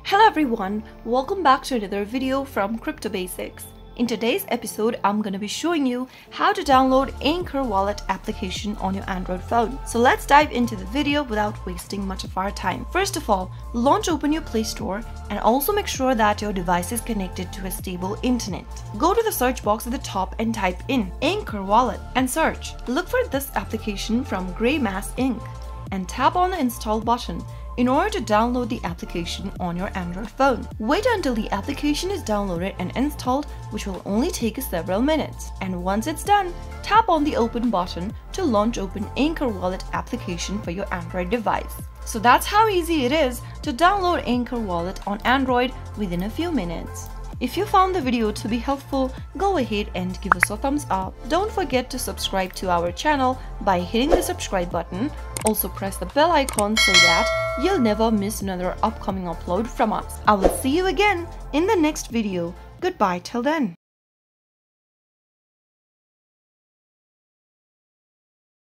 Hello everyone, welcome back to another video from Crypto Basics. In today's episode, I'm going to be showing you how to download Anchor Wallet application on your Android phone. So let's dive into the video without wasting much of our time. First of all, open your Play Store and also make sure that your device is connected to a stable internet. Go to the search box at the top and type in Anchor Wallet and search. Look for this application from Greymass Inc. and tap on the install button in order to download the application on your Android phone. Wait until the application is downloaded and installed, which will only take several minutes. And once it's done, tap on the open button to launch open Anchor Wallet application for your Android device. So that's how easy it is to download Anchor Wallet on Android within a few minutes. If you found the video to be helpful, go ahead and give us a thumbs up. Don't forget to subscribe to our channel by hitting the subscribe button. Also press the bell icon so that you'll never miss another upcoming upload from us. I will see you again in the next video. Goodbye till then.